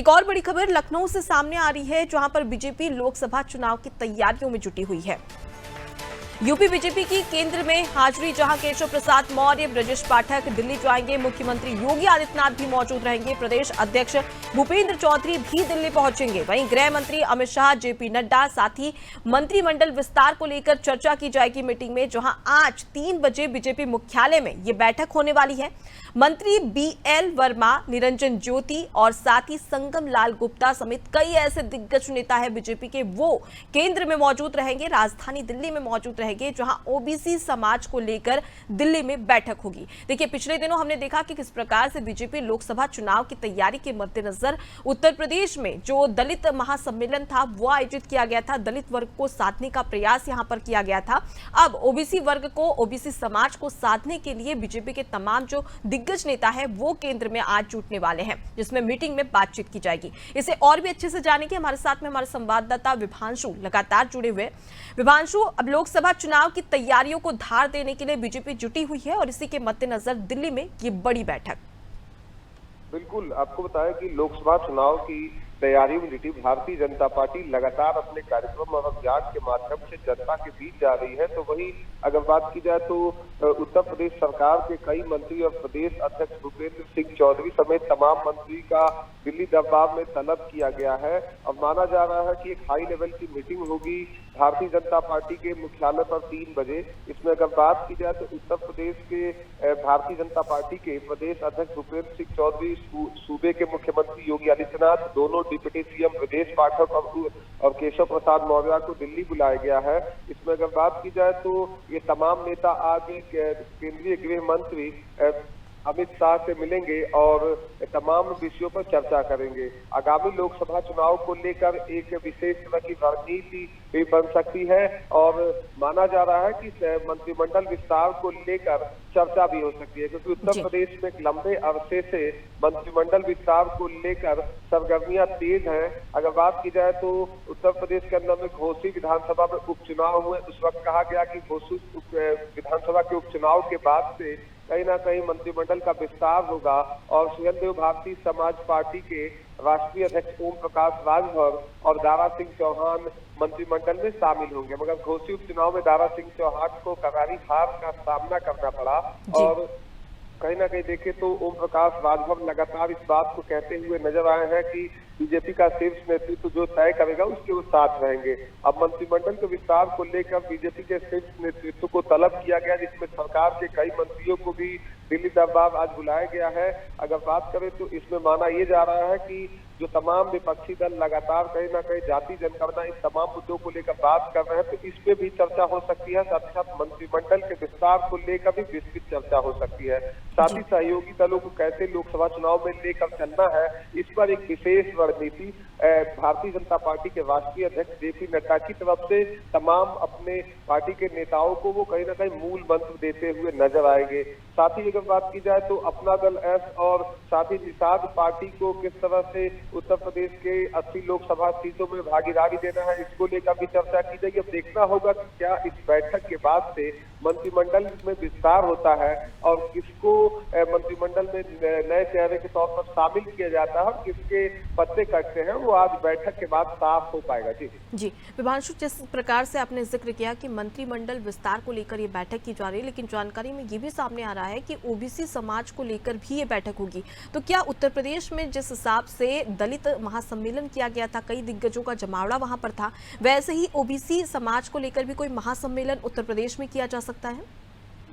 एक और बड़ी खबर लखनऊ से सामने आ रही है, जहां पर बीजेपी लोकसभा चुनाव की तैयारियों में जुटी हुई है। यूपी बीजेपी की केंद्र में हाजिरी, जहां केशव प्रसाद मौर्य, ब्रजेश पाठक दिल्ली जाएंगे। मुख्यमंत्री योगी आदित्यनाथ भी मौजूद रहेंगे। प्रदेश अध्यक्ष भूपेंद्र चौधरी भी दिल्ली पहुंचेंगे। वहीं गृह मंत्री अमित शाह, जेपी नड्डा, साथ ही मंत्रिमंडल विस्तार को लेकर चर्चा की जाएगी मीटिंग में, जहां आज 3 बजे बीजेपी मुख्यालय में ये बैठक होने वाली है। मंत्री BL वर्मा, निरंजन ज्योति और साथ ही संगम लाल गुप्ता समेत कई ऐसे दिग्गज नेता है बीजेपी के, वो केंद्र में मौजूद रहेंगे, राजधानी दिल्ली में मौजूद रहेंगे, जहां ओबीसी समाज को लेकर दिल्ली में बैठक होगी। देखिए, पिछले दिनों हमने देखा कि किस प्रकार से बीजेपी लोकसभा चुनाव की तैयारी के मद्देनजर उत्तर प्रदेश में जो दलित महासम्मेलन था वो आयोजित किया गया था। दलित वर्ग को साधने का प्रयास यहां पर किया गया था। अब ओबीसी वर्ग को, ओबीसी समाज को साधने के लिए बीजेपी के तमाम जो दिग्गज नेता है वो केंद्र में आज जुटने वाले हैं, जिसमें मीटिंग में बातचीत की जाएगी। इसे और भी अच्छे से जानेंगे, हमारे साथ में हमारे संवाददाता विभांशु लगातार जुड़े हुए। विभांशु, अब लोकसभा चुनाव की तैयारियों को धार देने के लिए बीजेपी जुटी हुई है और इसी के मद्देनजर दिल्ली में ये बड़ी बैठक। बिल्कुल, आपको बताया कि लोकसभा चुनाव की तैयारियों में जुटी भारतीय जनता पार्टी लगातार अपने कार्यक्रम और अभियान के माध्यम से जनता के बीच जा रही है। तो वही अगर बात की जाए तो उत्तर प्रदेश सरकार के कई मंत्री और प्रदेश अध्यक्ष भूपेंद्र सिंह चौधरी समेत तमाम मंत्री का दिल्ली दरबार में तलब किया गया है। अब माना जा रहा है कि एक हाई लेवल की मीटिंग होगी भारतीय जनता पार्टी के मुख्यालय पर 3 बजे। इसमें अगर बात की जाए तो उत्तर प्रदेश के भारतीय जनता पार्टी के प्रदेश अध्यक्ष भूपेंद्र सिंह चौधरी, सूबे के मुख्यमंत्री योगी आदित्यनाथ, दोनों डिप्टी CM ब्रजेश पाठक और केशव प्रसाद मौर्य को दिल्ली बुलाया गया है। इसमें अगर बात की जाए तो ये तमाम नेता आज केंद्रीय गृह मंत्री अमित शाह से मिलेंगे और तमाम विषयों पर चर्चा करेंगे। आगामी लोकसभा चुनाव को लेकर एक विशेष तरह की रणनीति भी बन सकती है और माना जा रहा है कि मंत्रिमंडल विस्तार को लेकर चर्चा भी हो सकती है, क्योंकि उत्तर प्रदेश में एक लंबे अरसे से मंत्रिमंडल विस्तार को लेकर सरगर्मियां तेज हैं। अगर बात की जाए तो उत्तर प्रदेश के अंदर में घोसी विधानसभा में उपचुनाव हुए, उस वक्त कहा गया कि घोसी विधानसभा के उपचुनाव के बाद से कहीं ना कहीं मंत्रिमंडल का विस्तार होगा और सुहेलदेव भारतीय समाज पार्टी के राष्ट्रीय अध्यक्ष ओम प्रकाश राजभर और दारा सिंह चौहान मंत्रिमंडल में शामिल होंगे। मगर घोसी उपचुनाव में दारा सिंह चौहान को करारी हार का सामना करना पड़ा और कहीं ना कहीं देखे तो ओम प्रकाश राजभर लगातार इस बात को कहते हुए नजर आए हैं कि बीजेपी का शीर्ष नेतृत्व जो तय करेगा उसके वो साथ रहेंगे। अब मंत्रिमंडल के विस्तार को लेकर बीजेपी के शीर्ष नेतृत्व को तलब किया गया, जिसमें सरकार के कई मंत्रियों को भी दिल्ली दरबार आज बुलाया गया है। अगर बात करें तो इसमें माना ये जा रहा है कि जो तमाम विपक्षी दल लगातार कहीं ना कहीं जाति जनगणना इन तमाम मुद्दों को लेकर बात कर रहे हैं, तो इस पे भी चर्चा हो सकती है। साथ ही साथ मंत्रिमंडल के विस्तार को लेकर भी विस्तृत चर्चा हो सकती है। साथ ही सहयोगी दलों को कैसे लोकसभा चुनाव में लेकर चलना है, इस पर एक विशेष रणनीति भारतीय जनता पार्टी के राष्ट्रीय अध्यक्ष JP नड्डा की तरफ से तमाम अपने पार्टी के नेताओं को वो कहीं ना कहीं मूल मंत्र देते हुए नजर आएंगे। साथ ही अगर बात की जाए तो अपना दल S और साथ ही निषाद पार्टी को किस तरह से उत्तर प्रदेश के 80 लोकसभा सीटों में भागीदारी देना है, इसको लेकर भी चर्चा की जाएगी। अब देखना होगा कि क्या इस बैठक के बाद से मंत्रिमंडल में विस्तार होता है और किसको मंत्रिमंडल में नए चेहरे के तौर पर शामिल किया जाता है और किसके पत्ते कटते हैं, वो आज बैठक के बाद साफ हो पाएगा। जी विभांशु, जिस प्रकार से आपने जिक्र किया कि मंत्रिमंडल विस्तार को लेकर ये बैठक की जा रही है, लेकिन जानकारी में ये भी सामने आ रहा है कि ओबीसी समाज को लेकर भी ये बैठक होगी। तो क्या उत्तर प्रदेश में जिस हिसाब से दलित महासम्मेलन किया गया था, कई दिग्गजों का जमावड़ा वहां पर था, वैसे ही ओबीसी समाज को लेकर भी कोई महासम्मेलन उत्तर प्रदेश में किया जा सकता है?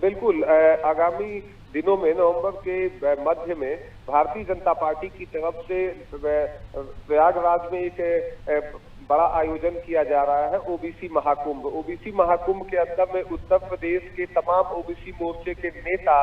बिल्कुल, आगामी दिनों में नवंबर के मध्य में भारतीय जनता पार्टी की तरफ से प्रयागराज में एक बड़ा आयोजन किया जा रहा है, ओबीसी महाकुंभ। ओबीसी महाकुंभ के अंदर में उत्तर प्रदेश के तमाम ओबीसी मोर्चे के नेता,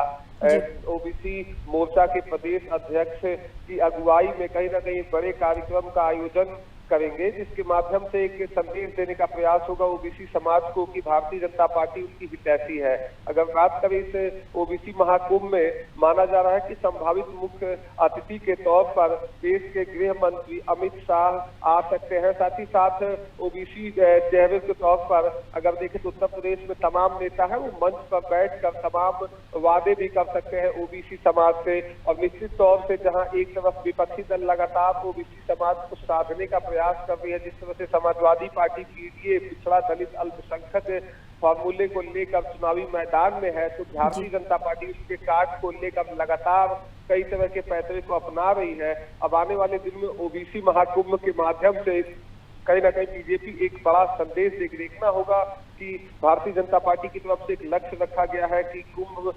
ओबीसी मोर्चा के प्रदेश अध्यक्ष की अगुवाई में कहीं ना कहीं बड़े कार्यक्रम का आयोजन करेंगे, जिसके माध्यम से एक संदेश देने का प्रयास होगा ओबीसी समाज को कि भारतीय जनता पार्टी उनकी हितैषी है। अगर बात करें इस ओबीसी महाकुंभ में, माना जा रहा है कि संभावित मुख्य अतिथि के तौर पर देश के गृह मंत्री अमित शाह आ सकते हैं। साथ ही साथ ओबीसी चेहरे के तौर पर अगर देखें तो उत्तर प्रदेश में तमाम नेता है वो मंच पर बैठकर तमाम वादे भी कर सकते हैं ओबीसी समाज से। और निश्चित तौर से जहां एक तरफ विपक्षी दल लगातार ओबीसी समाज को साधने का प्रयास कर रही है, जिस तरह से समाजवादी पार्टी पीडीए पिछड़ा दलित अल्पसंख्यक फॉर्मूले को लेकर चुनावी मैदान में है, तो भारतीय जनता पार्टी उसके कार्ड को लेकर लगातार कई तरह के पैतरे को अपना रही है। अब आने वाले दिन में ओबीसी महाकुंभ के माध्यम से कहीं ना कहीं बीजेपी एक बड़ा संदेश देखना होगा कि भारतीय जनता पार्टी की तरफ से एक लक्ष्य रखा गया है कि कुंभ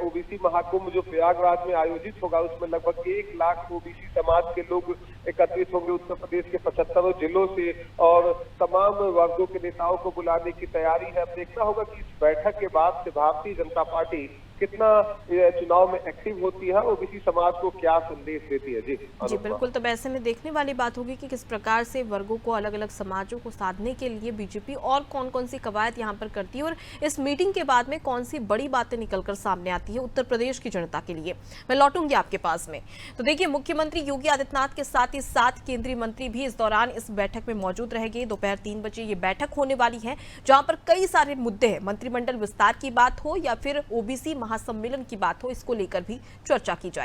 ओबीसी महाकुंभ जो प्रयागराज में आयोजित होगा उसमें लगभग 1 लाख ओबीसी समाज के लोग एकत्रित होंगे उत्तर प्रदेश के 75 जिलों से, और तमाम वर्गों के नेताओं को बुलाने की तैयारी है। देखना होगा कि इस बैठक के बाद से भारतीय जनता पार्टी कितना चुनाव में एक्टिव होती है, ओबीसी समाज को क्या संदेश देती है। जी बिल्कुल। तो ऐसे में देखने वाली बात होगी कि किस प्रकार से वर्गों को, अलग अलग समाजों को साधने के लिए बीजेपी और कौन कौन सी कवायद यहाँ पर करती है, और इस मीटिंग के बाद में कौन सी बड़ी बातें निकलकर सामने आती है उत्तर प्रदेश की जनता के लिए। मैं लौटूंगी आपके पास में। तो देखिए, मुख्यमंत्री योगी आदित्यनाथ के साथ ही 7 केंद्रीय मंत्री भी इस दौरान इस बैठक में मौजूद रहेंगे। दोपहर 3 बजे ये बैठक होने वाली है, जहां पर कई सारे मुद्दे हैं, मंत्रिमंडल विस्तार की बात हो या फिर ओबीसी महासम्मेलन की बात हो, इसको लेकर भी चर्चा की जाए।